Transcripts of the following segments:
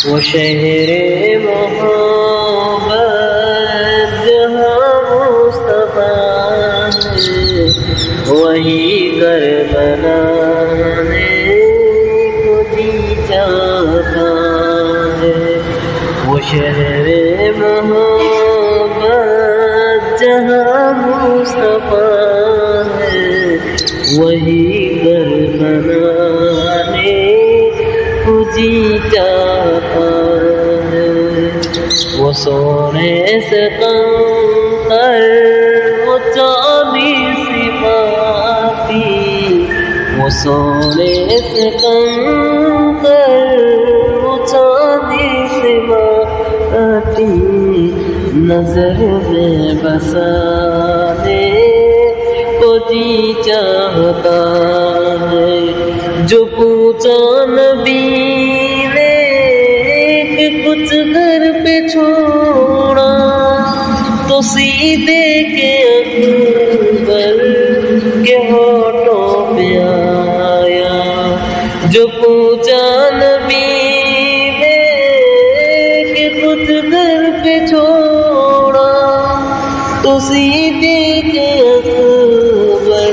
وہ شہر محبت جہاں مصطفیٰ ہے، وہی کربلا کو جی چاہتا ہے۔ وہ شہر محبت جہاں مصطفیٰ ہے، وہی کربلا جی چاہتا ہے۔ وہ سونے سے قمر وہ چاندی صفاتی، وہ سونے سے قمر وہ چاندی صفاتی، نظر میں بسانے کو جی چاہتا ہے۔ جو پوچھا نبی نے کہ کچھ گھر پہ چھوڑا، تو سیدھے کے اکبر کے ہونٹوں پہ آیا۔ جو پوچھا نبی نے کہ کچھ گھر پہ چھوڑا، تو سیدھے کے اکبر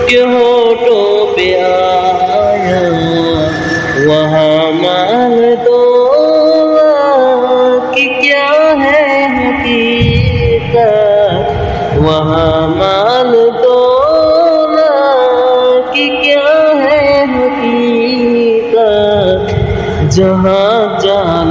کے ہونٹوں پہ آیا۔ وہاں مال دولت کی کیا ہے حقیقت، وہاں مال دولت کی کیا ہے حقیقت، جہاں جان